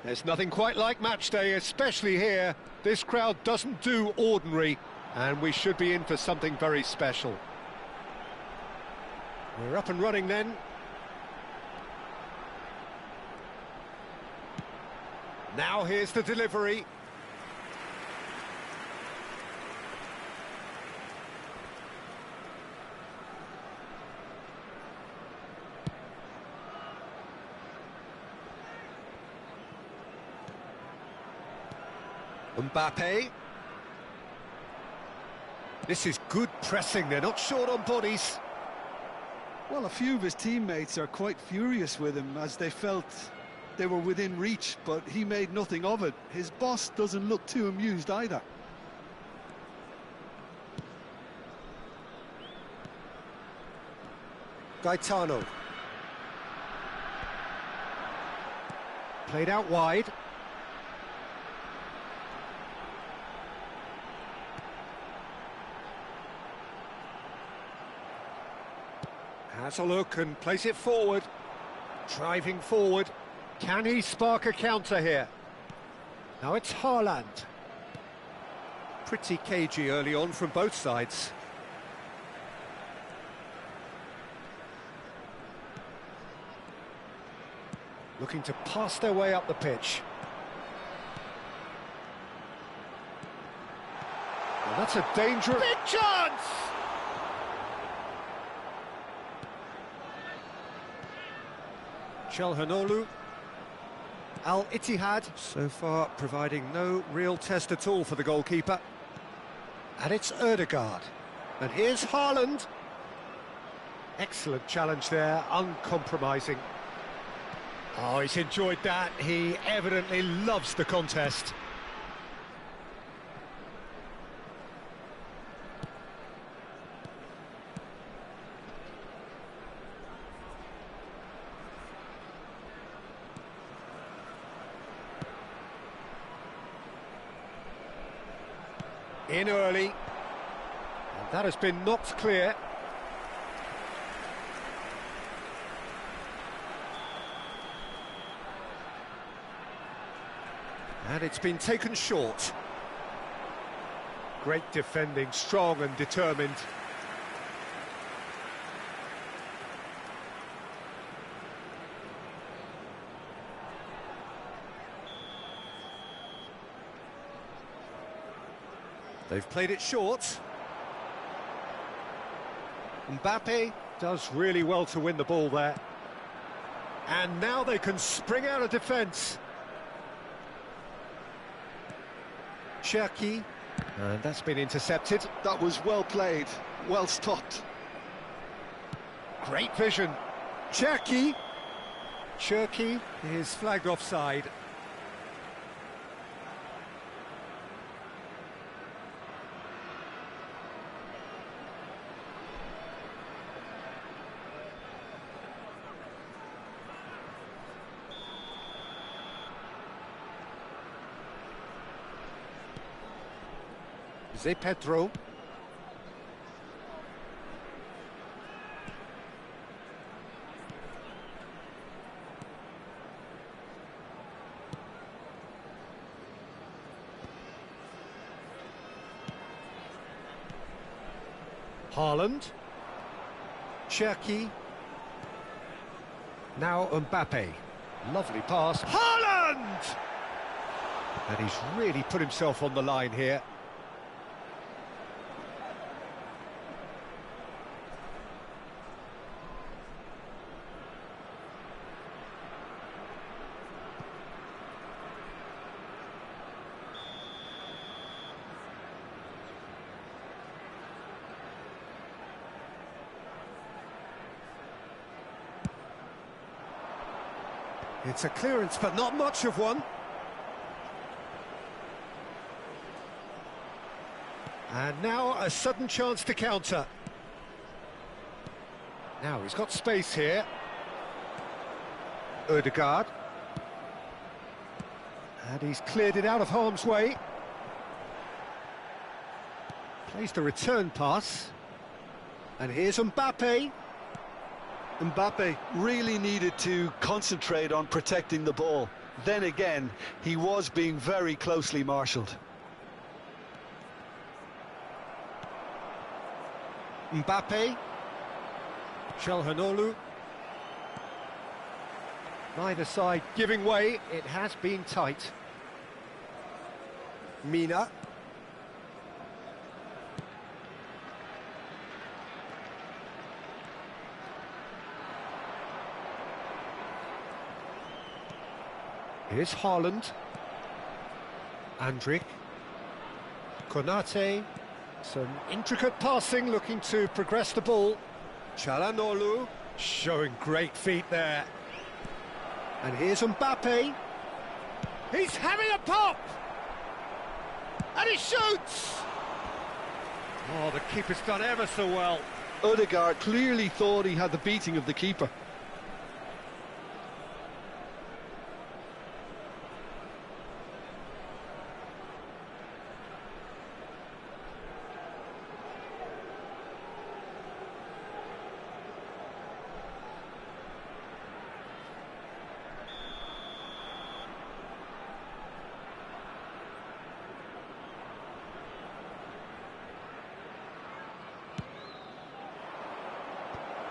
There's nothing quite like match day, especially here. This crowd doesn't do ordinary, and we should be in for something very special. We're up and running then. Now here's the delivery. Mbappe. This is good pressing, they're not short on bodies. Well, a few of his teammates are quite furious with him as they felt they were within reach, but he made nothing of it. His boss doesn't look too amused either. Gaetano. Played out wide. Has a look and plays it forward. Driving forward. Can he spark a counter here? Now it's Haaland. Pretty cagey early on from both sides. Looking to pass their way up the pitch. Well, that's a dangerous... Big chance! Chelhanoglu. Al-Ittihad, so far providing no real test at all for the goalkeeper. And it's Ødegaard. And here's Haaland. Excellent challenge there, uncompromising. Oh, he's enjoyed that. He evidently loves the contest. In early, and that has been knocked clear. And it's been taken short. Great defending, strong and determined. They've played it short. Mbappe does really well to win the ball there. And now they can spring out of defence. Cherki, and that's been intercepted. That was well played, well stopped. Great vision. Cherki is flagged offside. Zé Pedro. Haaland. Cherki. Now Mbappe. Lovely pass. Haaland! And he's really put himself on the line here. It's a clearance, but not much of one. And now a sudden chance to counter. Now he's got space here. Ødegaard. And he's cleared it out of harm's way. Plays the return pass. And here's Mbappe. Mbappe really needed to concentrate on protecting the ball. Then again, he was being very closely marshalled. Mbappe. Çalhanoğlu. Neither side giving way. It has been tight. Mina. Here's Haaland. Andrik. Konate. Some intricate passing, looking to progress the ball. Çalhanoğlu showing great feet there. And here's Mbappe. He's having a pop! And he shoots! Oh, the keeper's done ever so well. Ødegaard clearly thought he had the beating of the keeper.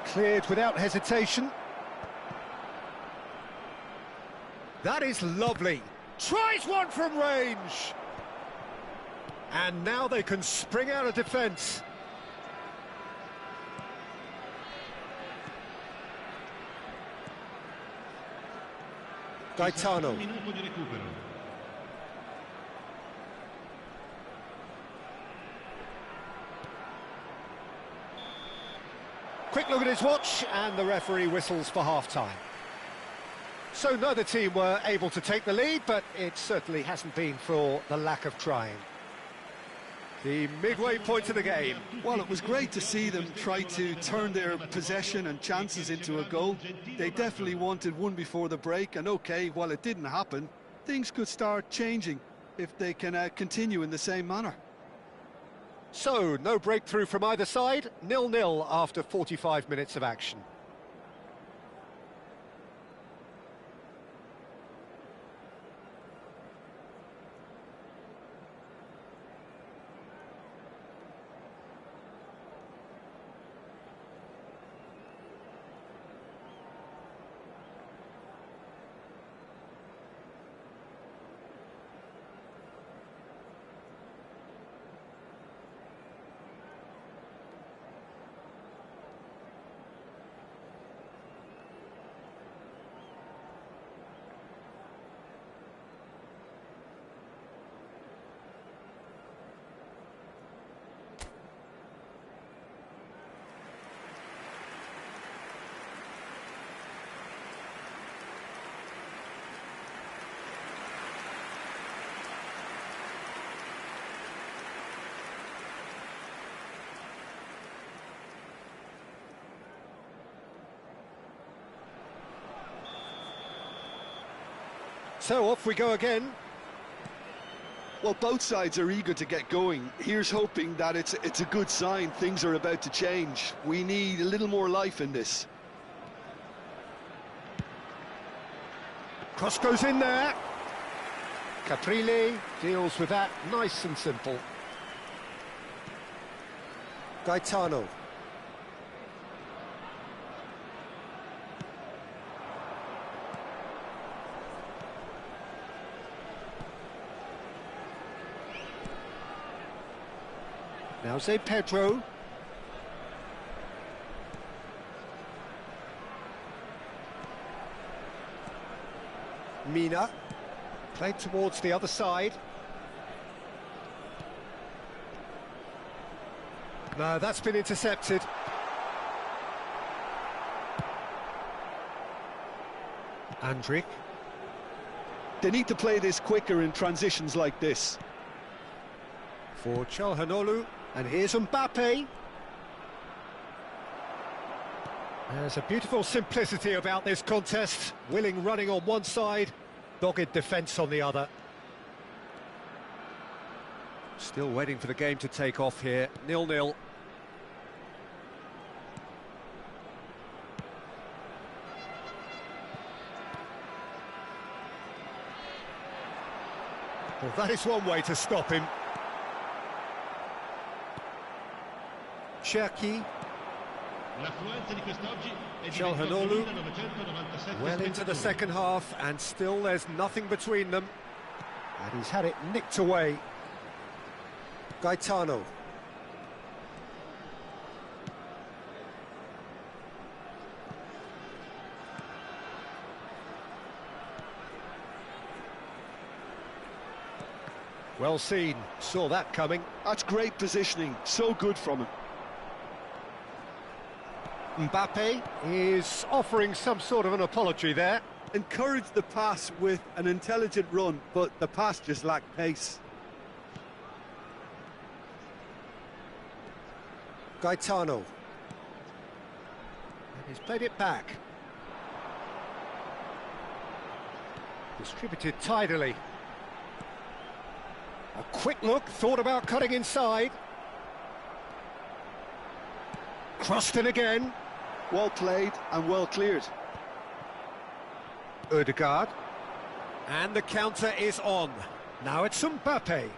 Cleared without hesitation. That is lovely. Tries one from range. And now they can spring out of defence. Gaetano. Minuto di recupero. Quick look at his watch, and the referee whistles for half-time. So neither team were able to take the lead, but it certainly hasn't been for the lack of trying. The midway point of the game. Well, it was great to see them try to turn their possession and chances into a goal. They definitely wanted one before the break, and okay, while it didn't happen, things could start changing if they can continue in the same manner. So, no breakthrough from either side, 0-0 after 45 minutes of action. So off we go again. Well, both sides are eager to get going. Here's hoping that it's a good sign. Things are about to change. We need a little more life in this. Cross goes in there. Caprile deals with that nice and simple. Gaetano. Now say Pedro. Mina. Played towards the other side. No, that's been intercepted. Andrik. They need to play this quicker in transitions like this. For Çalhanoğlu. And here's Mbappe. There's a beautiful simplicity about this contest. Willing running on one side, dogged defence on the other. Still waiting for the game to take off here. 0-0. Well, that is one way to stop him. Cherki. Çalhanoğlu. Well into the second half, and still there's nothing between them. And he's had it nicked away. Gaetano. Well seen, saw that coming. That's great positioning, so good from him. Mbappe is offering some sort of an apology there. Encouraged the pass with an intelligent run, but the pass just lacked pace. Gaetano. And he's played it back. Distributed tidily. A quick look, thought about cutting inside. Crossed in again. Well played and well cleared. Ødegaard. And the counter is on. Now it's Mbappe.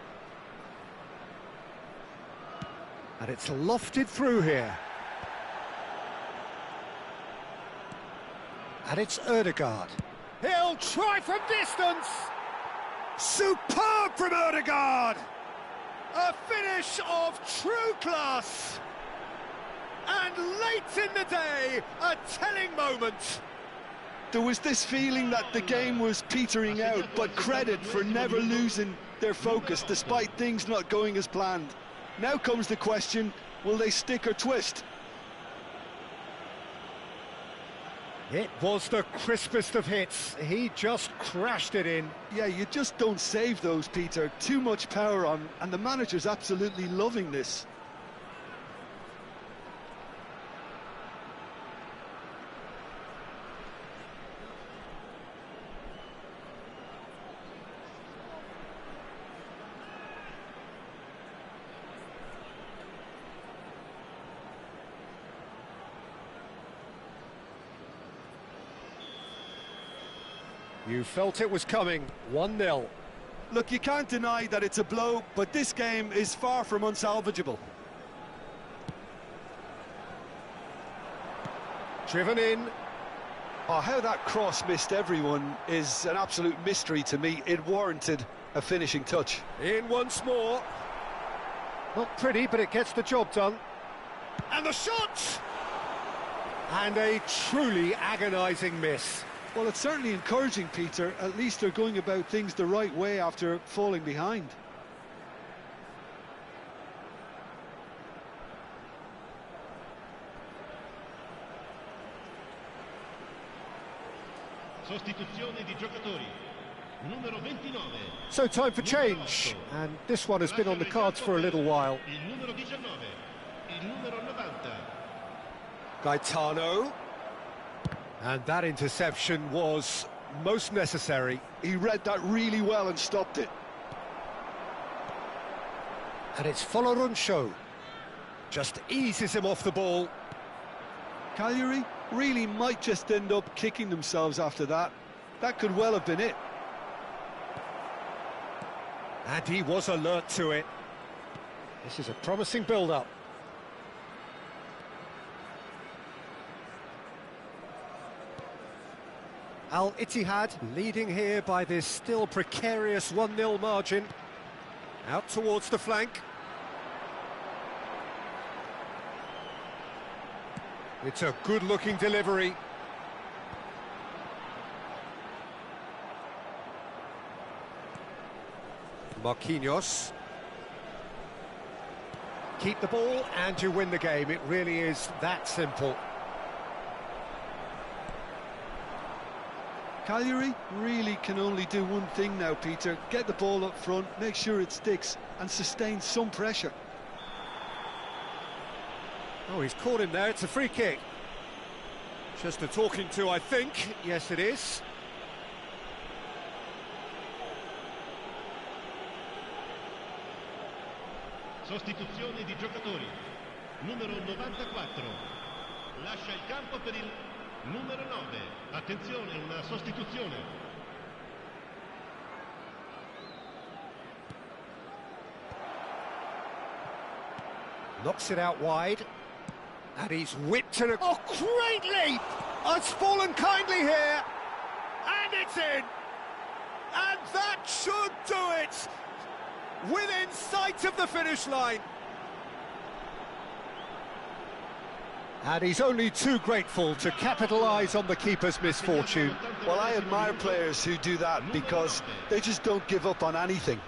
And it's lofted through here. And it's Ødegaard. He'll try from distance. Superb from Ødegaard. A finish of true class. And late in the day, a telling moment. There was this feeling that the game was petering out, but credit for never losing their focus despite things not going as planned. Now comes the question, will they stick or twist? It was the crispest of hits. He just crashed it in. Yeah, you just don't save those, Peter. Too much power on, and the manager's absolutely loving this. You felt it was coming, 1-0. Look, you can't deny that it's a blow, but this game is far from unsalvageable. Driven in. Oh, how that cross missed everyone is an absolute mystery to me. It warranted a finishing touch. In once more. Not pretty, but it gets the job done. And the shot! And a truly agonising miss. Well, it's certainly encouraging, Peter. At least they're going about things the right way after falling behind. Sostituzione di giocatori. Numero 29. So time for change, and this one has been on the cards for a little while. Il numero 19. Il numero 90. Gaetano. And that interception was most necessary. He read that really well and stopped it. And it's Foloruncho. Just eases him off the ball. Cagliari really might just end up kicking themselves after that. That could well have been it. And he was alert to it. This is a promising build-up. Al-Ittihad leading here by this still precarious 1-0 margin. Out towards the flank. It's a good-looking delivery. Marquinhos. Keep the ball and you win the game. It really is that simple. Cagliari really can only do one thing now, Peter. Get the ball up front, make sure it sticks, and sustain some pressure. Oh, he's caught him there. It's a free kick. Just a talking to, I think. Yes, it is. Sostituzione di giocatori. Numero 94. Lascia il campo per il numero 9. Attenzione, una sostituzione. Knocks it out wide. And he's whipped it. Oh, great leap! Oh, it's fallen kindly here. And it's in. And that should do it. Within sight of the finish line. And he's only too grateful to capitalise on the keeper's misfortune. Well, I admire players who do that because they just don't give up on anything.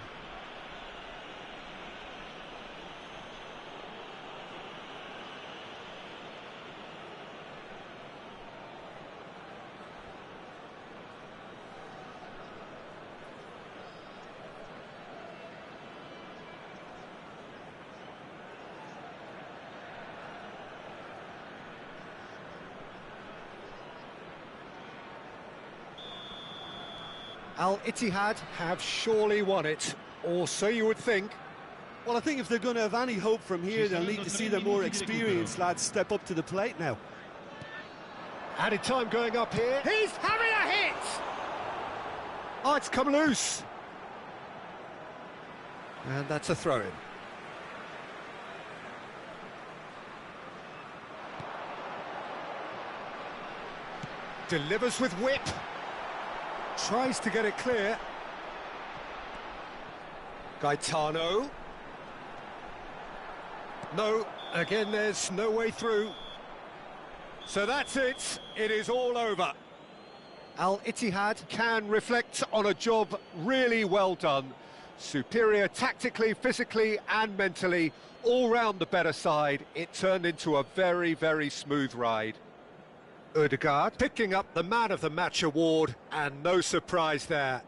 Al-Ittihad have surely won it, or so you would think. Well, I think if they're going to have any hope from here, they'll need to see their more experienced lads step up to the plate now. Added time going up here. He's having a hit! Oh, it's come loose. And that's a throw-in. Delivers with whip. Tries to get it clear. Gaetano. No, again there's no way through. So that's it, it is all over. Al-Ittihad can reflect on a job really well done. Superior tactically, physically and mentally, all round the better side. It turned into a very, very smooth ride. Ødegaard picking up the Man of the Match award, and no surprise there.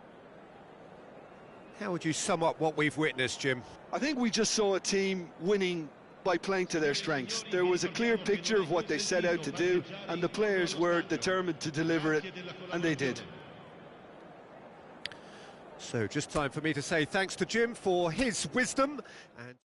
How would you sum up what we've witnessed, Jim? I think we just saw a team winning by playing to their strengths. There was a clear picture of what they set out to do, and the players were determined to deliver it, and they did. So just time for me to say thanks to Jim for his wisdom. And